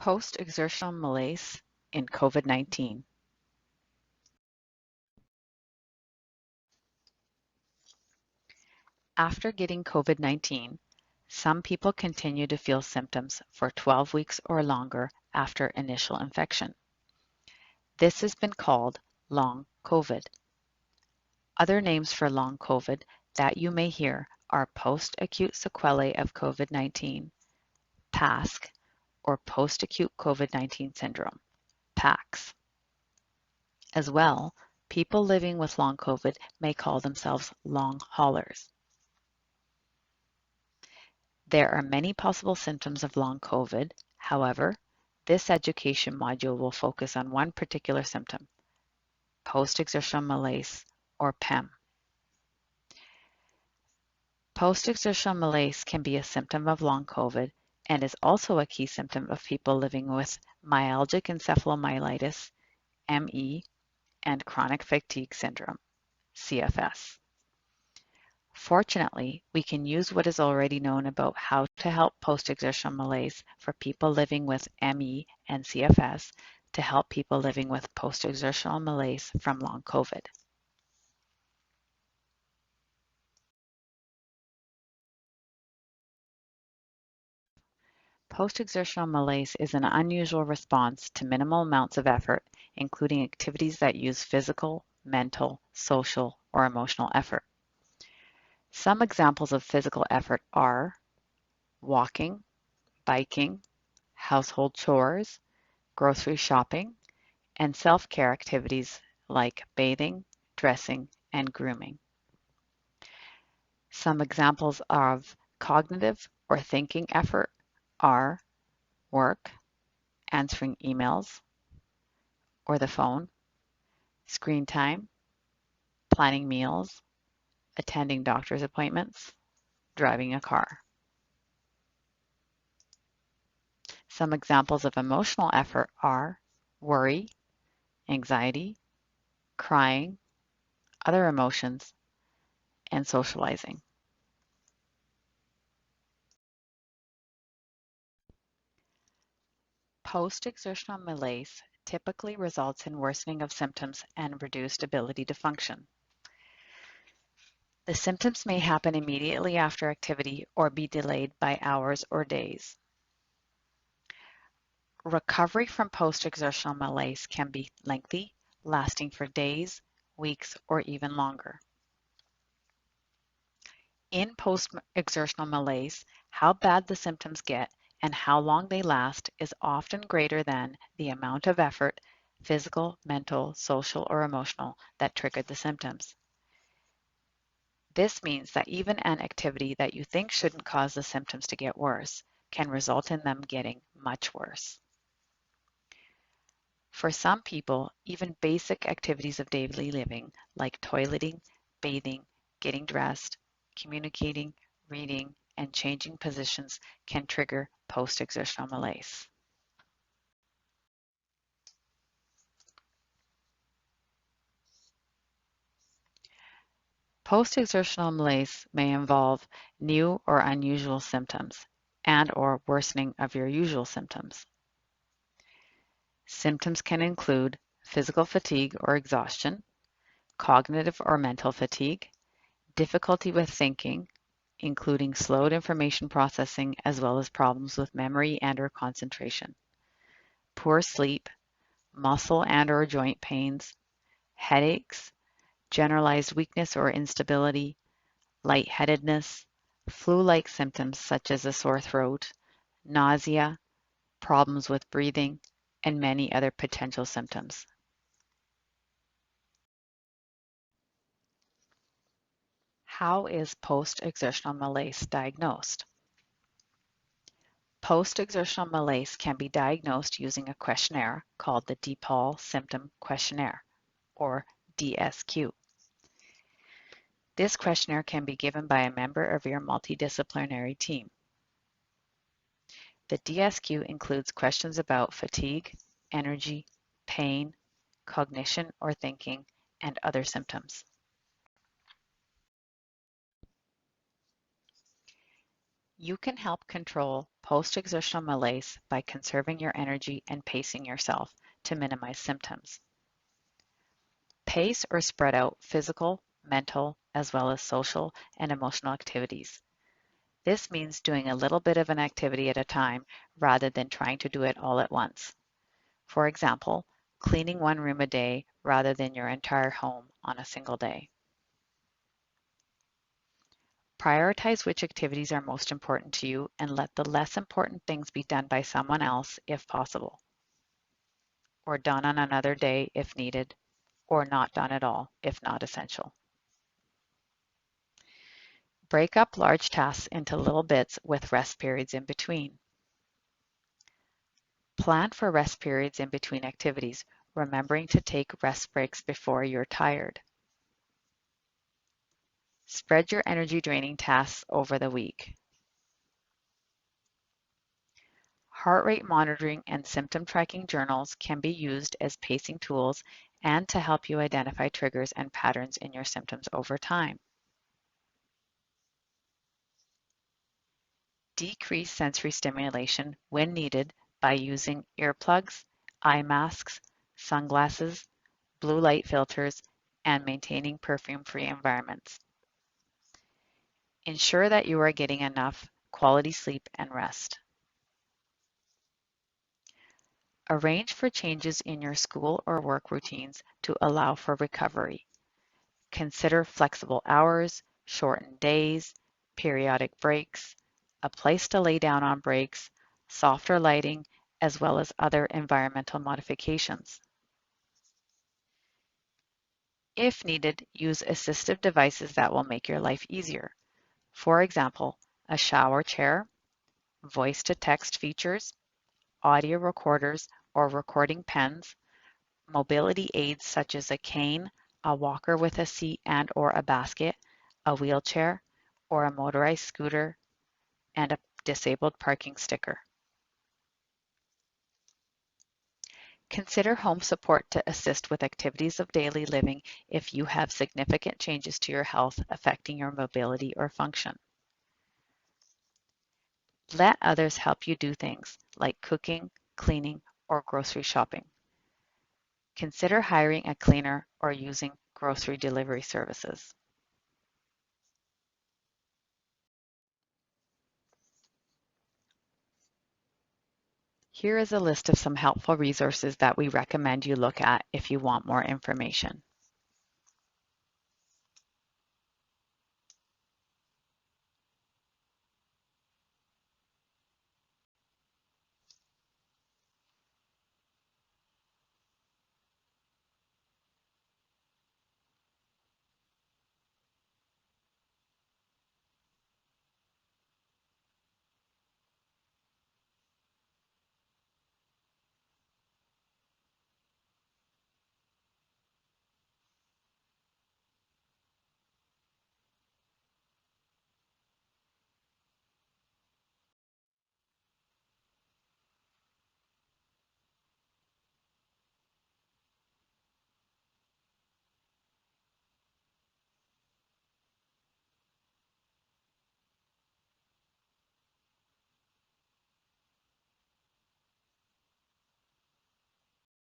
Post-exertional malaise in COVID-19. After getting COVID-19, some people continue to feel symptoms for 12 weeks or longer after initial infection. This has been called long COVID. Other names for long COVID that you may hear are post-acute sequelae of COVID-19, PASC, or post-acute COVID-19 syndrome, PACS. As well, people living with long COVID may call themselves long haulers. There are many possible symptoms of long COVID. However, this education module will focus on one particular symptom, post-exertional malaise, or PEM. Post-exertional malaise can be a symptom of long COVID and is also a key symptom of people living with myalgic encephalomyelitis, ME, and chronic fatigue syndrome, CFS. Fortunately, we can use what is already known about how to help post-exertional malaise for people living with ME and CFS to help people living with post-exertional malaise from long COVID. Post-exertional malaise is an unusual response to minimal amounts of effort, including activities that use physical, mental, social, or emotional effort. Some examples of physical effort are walking, biking, household chores, grocery shopping, and self-care activities like bathing, dressing, and grooming. Some examples of cognitive or thinking effort are work, answering emails or the phone, screen time, planning meals, attending doctor's appointments, driving a car. Some examples of emotional effort are worry, anxiety, crying, other emotions, and socializing. Post-exertional malaise typically results in worsening of symptoms and reduced ability to function. The symptoms may happen immediately after activity or be delayed by hours or days. Recovery from post-exertional malaise can be lengthy, lasting for days, weeks, or even longer. In post-exertional malaise, how bad the symptoms get and how long they last is often greater than the amount of effort, physical, mental, social, or emotional, that triggered the symptoms. This means that even an activity that you think shouldn't cause the symptoms to get worse can result in them getting much worse. For some people, even basic activities of daily living like toileting, bathing, getting dressed, communicating, reading, and changing positions can trigger post-exertional malaise. Post-exertional malaise may involve new or unusual symptoms and/or worsening of your usual symptoms. Symptoms can include physical fatigue or exhaustion, cognitive or mental fatigue, difficulty with thinking, including slowed information processing as well as problems with memory and/or concentration, poor sleep, muscle and/or joint pains, headaches, generalized weakness or instability, lightheadedness, flu-like symptoms such as a sore throat, nausea, problems with breathing, and many other potential symptoms. How is post-exertional malaise diagnosed? Post-exertional malaise can be diagnosed using a questionnaire called the DePaul Symptom Questionnaire, or DSQ. This questionnaire can be given by a member of your multidisciplinary team. The DSQ includes questions about fatigue, energy, pain, cognition or thinking, and other symptoms. You can help control post-exertional malaise by conserving your energy and pacing yourself to minimize symptoms. Pace or spread out physical, mental, as well as social and emotional activities. This means doing a little bit of an activity at a time rather than trying to do it all at once. For example, cleaning one room a day rather than your entire home on a single day. Prioritize which activities are most important to you and let the less important things be done by someone else if possible, or done on another day if needed, or not done at all if not essential. Break up large tasks into little bits with rest periods in between. Plan for rest periods in between activities, remembering to take rest breaks before you're tired. Spread your energy draining tasks over the week. Heart rate monitoring and symptom tracking journals can be used as pacing tools and to help you identify triggers and patterns in your symptoms over time. Decrease sensory stimulation when needed by using earplugs, eye masks, sunglasses, blue light filters, and maintaining perfume-free environments. Ensure that you are getting enough quality sleep and rest. Arrange for changes in your school or work routines to allow for recovery. Consider flexible hours, shortened days, periodic breaks, a place to lay down on breaks, softer lighting, as well as other environmental modifications. If needed, use assistive devices that will make your life easier. For example, a shower chair, voice-to-text features, audio recorders or recording pens, mobility aids such as a cane, a walker with a seat and/or a basket, a wheelchair, or a motorized scooter, and a disabled parking sticker. Consider home support to assist with activities of daily living if you have significant changes to your health affecting your mobility or function. Let others help you do things like cooking, cleaning, or grocery shopping. Consider hiring a cleaner or using grocery delivery services. Here is a list of some helpful resources that we recommend you look at if you want more information.